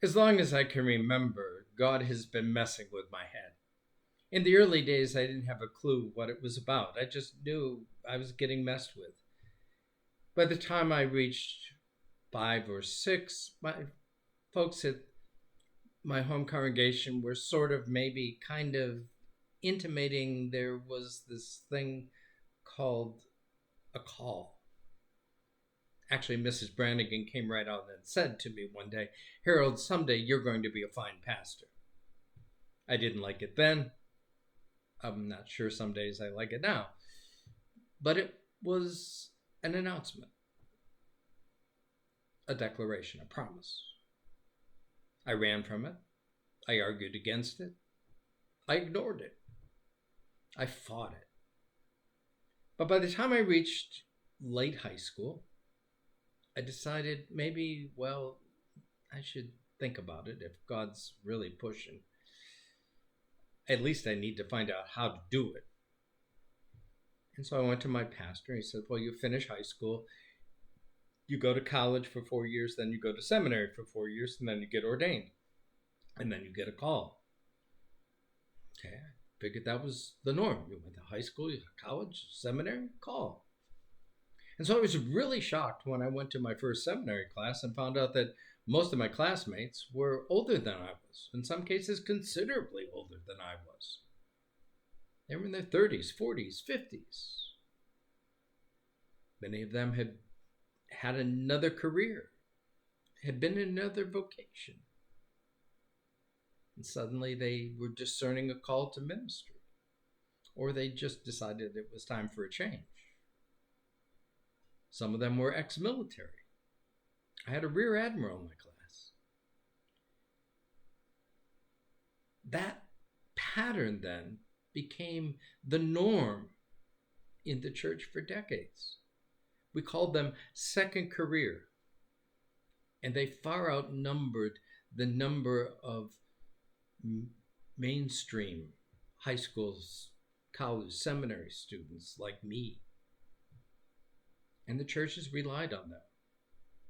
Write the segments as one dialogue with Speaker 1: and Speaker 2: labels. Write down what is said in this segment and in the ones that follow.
Speaker 1: As long as I can remember, God has been messing with my head. In the early days, I didn't have a clue what it was about. I just knew I was getting messed with. By the time I reached 5 or 6, my folks at my home congregation were sort of maybe kind of intimating there was this thing called a call. Actually, Mrs. Brannigan came right out and said to me one day, "Harold, someday you're going to be a fine pastor." I didn't like it then. I'm not sure some days I like it now. But it was an announcement, a declaration, a promise. I ran from it. I argued against it. I ignored it. I fought it. But by the time I reached late high school, I decided maybe, well, I should think about it. If God's really pushing, at least I need to find out how to do it. And so I went to my pastor. He said, well, you finish high school, you go to college for 4 years, then you go to seminary for 4 years, and then you get ordained. And then you get a call. Okay, I figured that was the norm. You went to high school, college, seminary, call. And so I was really shocked when I went to my first seminary class and found out that most of my classmates were older than I was, in some cases considerably older than I was. They were in their 30s, 40s, 50s. Many of them had had another career, had been in another vocation. And suddenly they were discerning a call to ministry, or they just decided it was time for a change. Some of them were ex-military. I had a rear admiral in my class. That pattern then became the norm in the church for decades. We called them second career, and they far outnumbered the number of mainstream high schools, college, seminary students like me. And the churches relied on them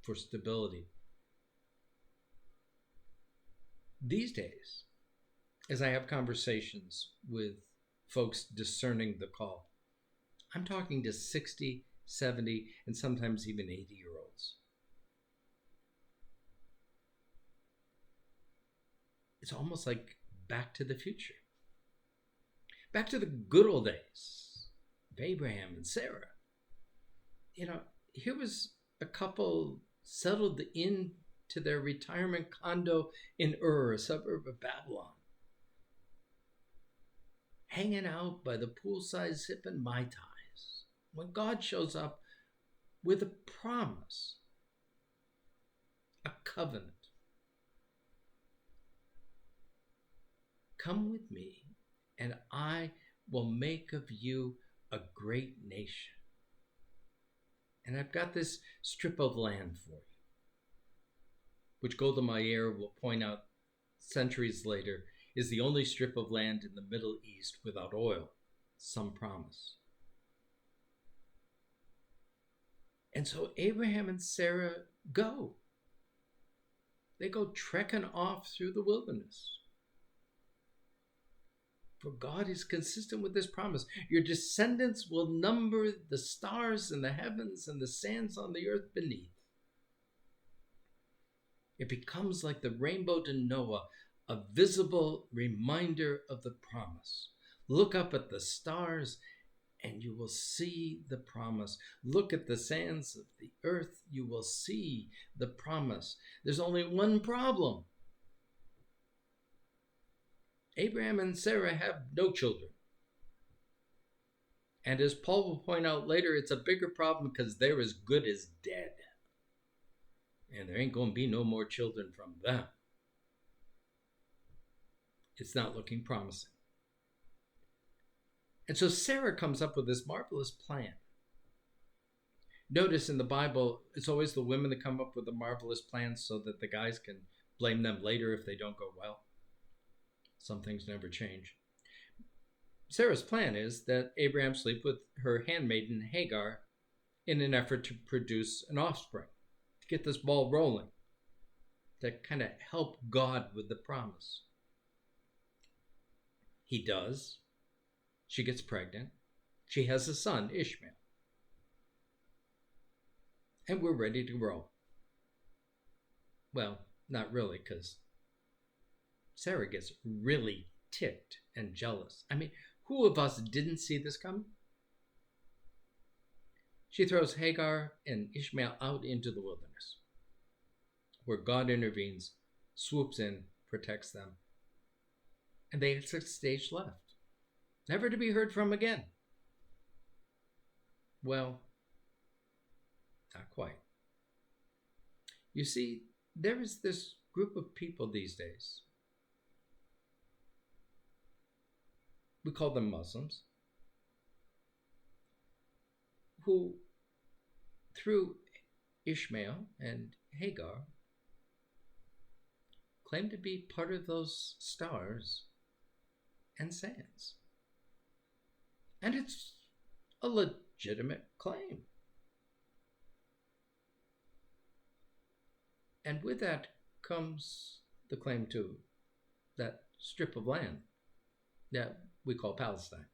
Speaker 1: for stability. These days, as I have conversations with folks discerning the call, I'm talking to 60, 70, and sometimes even 80-year-olds. It's almost like Back to the Future. Back to the good old days of Abraham and Sarah. You know, here was a couple settled into their retirement condo in Ur, a suburb of Babylon, hanging out by the poolside sipping Mai Tais, when God shows up with a promise, a covenant. Come with me, and I will make of you a great nation. And I've got this strip of land for you, which Golda Meir will point out centuries later is the only strip of land in the Middle East without oil. Some promise. And so Abraham and Sarah go. They go trekking off through the wilderness. For God is consistent with this promise. Your descendants will number the stars in the heavens and the sands on the earth beneath. It becomes like the rainbow to Noah, a visible reminder of the promise. Look up at the stars and you will see the promise. Look at the sands of the earth, you will see the promise. There's only one problem. Abraham and Sarah have no children. And as Paul will point out later, it's a bigger problem because they're as good as dead. And there ain't going to be no more children from them. It's not looking promising. And so Sarah comes up with this marvelous plan. Notice in the Bible, it's always the women that come up with the marvelous plans so that the guys can blame them later if they don't go well. Some things never change. Sarah's plan is that Abraham sleep with her handmaiden Hagar in an effort to produce an offspring, to get this ball rolling, that kind of help God with the promise. He does. She gets pregnant. She has a son, Ishmael. And we're ready to roll. Well, not really, because Sarah gets really ticked and jealous. I mean, who of us didn't see this coming? She throws Hagar and Ishmael out into the wilderness, where God intervenes, swoops in, protects them, and they had 6 days left, never to be heard from again. Well, not quite. You see, there is this group of people these days. We call them Muslims, who, through Ishmael and Hagar, claim to be part of those stars and sands. And it's a legitimate claim. And with that comes the claim to that strip of land that we call Palestine.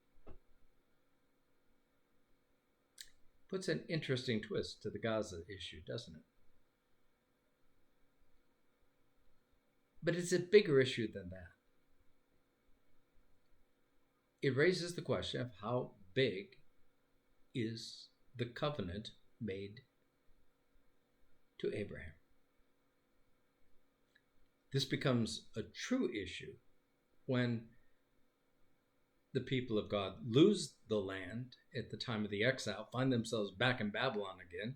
Speaker 1: Puts an interesting twist to the Gaza issue, doesn't it? But it's a bigger issue than that. It raises the question of how big is the covenant made to Abraham. This becomes a true issue when the people of God lose the land at the time of the exile, find themselves back in Babylon again.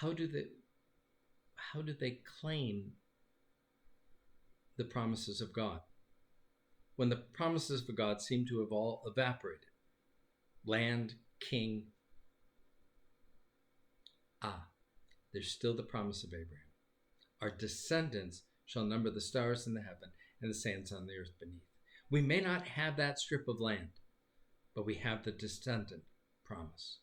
Speaker 1: How do they claim the promises of God when the promises of God seem to have all evaporated? Land, king. There's still the promise of Abraham. Our descendants shall number the stars in the heaven and the sands on the earth beneath. We may not have that strip of land, but we have the descendant promise.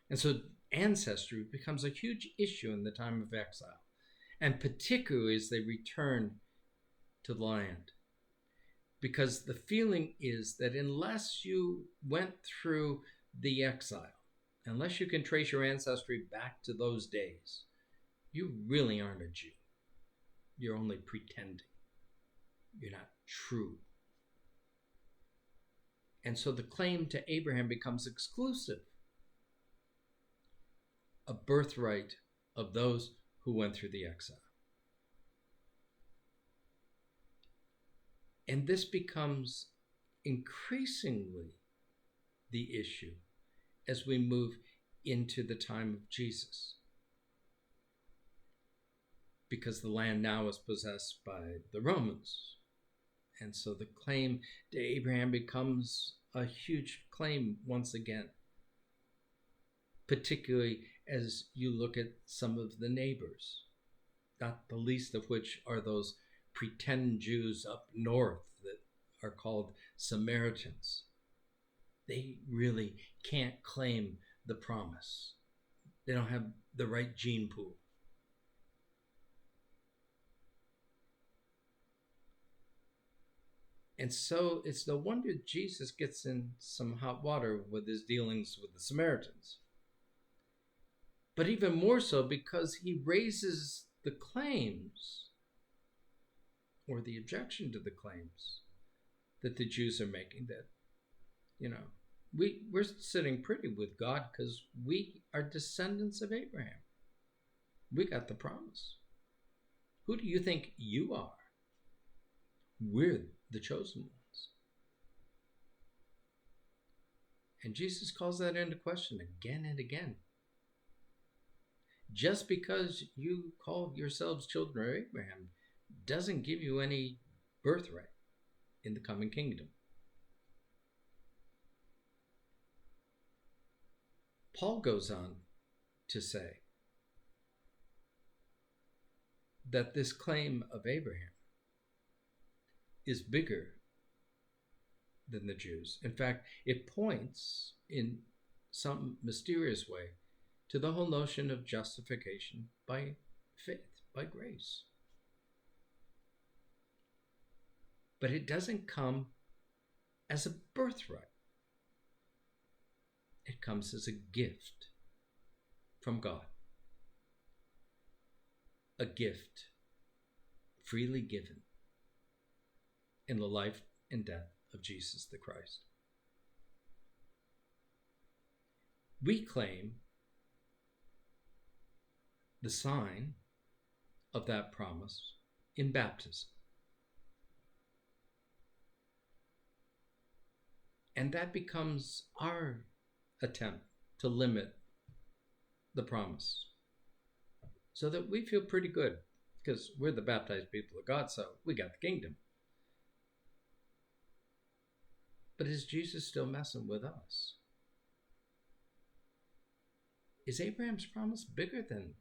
Speaker 1: And so ancestry becomes a huge issue in the time of exile, and particularly as they return to the land. Because the feeling is that unless you went through the exile, unless you can trace your ancestry back to those days, you really aren't a Jew. You're only pretending. You're not true. And so the claim to Abraham becomes exclusive, a birthright of those who went through the exile. And this becomes increasingly the issue as we move into the time of Jesus, because the land now is possessed by the Romans. And so the claim to Abraham becomes a huge claim once again, particularly as you look at some of the neighbors, not the least of which are those pretend Jews up north that are called Samaritans. They really can't claim the promise. They don't have the right gene pool. And so it's no wonder Jesus gets in some hot water with his dealings with the Samaritans. But even more so because he raises the claims, or the objection to the claims, that the Jews are making, that, we're sitting pretty with God because we are descendants of Abraham. We got the promise. Who do you think you are? We're the chosen ones. And Jesus calls that into question again and again. Just because you call yourselves children of Abraham doesn't give you any birthright in the coming kingdom. Paul goes on to say that this claim of Abraham is bigger than the Jews. In fact, it points in some mysterious way to the whole notion of justification by faith, by grace. But it doesn't come as a birthright. It comes as a gift from God. A gift freely given in the life and death of Jesus the Christ. We claim the sign of that promise in baptism. And that becomes our attempt to limit the promise so that we feel pretty good because we're the baptized people of God, so we got the kingdom. But is Jesus still messing with us? Is Abraham's promise bigger than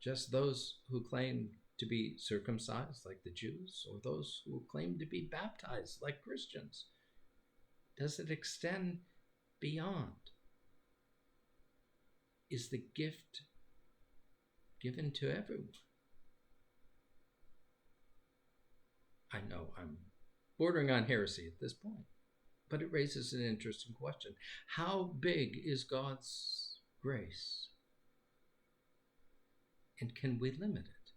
Speaker 1: just those who claim to be circumcised like the Jews or those who claim to be baptized like Christians? Does it extend beyond? Is the gift given to everyone? I know I'm bordering on heresy at this point, but it raises an interesting question. How big is God's grace? And can we limit it?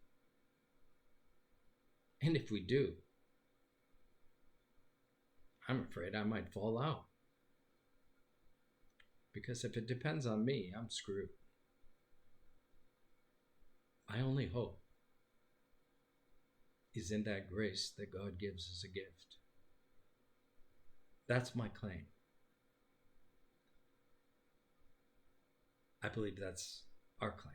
Speaker 1: And if we do, I'm afraid I might fall out. Because if it depends on me, I'm screwed. My only hope is in that grace that God gives as a gift. That's my claim. I believe that's our claim.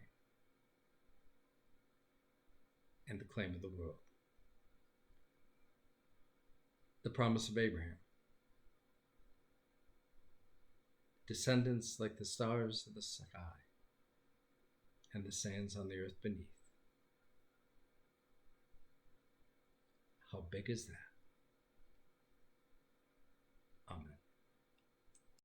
Speaker 1: And the claim of the world. The promise of Abraham. Descendants like the stars of the sky and the sands on the earth beneath. How big is that?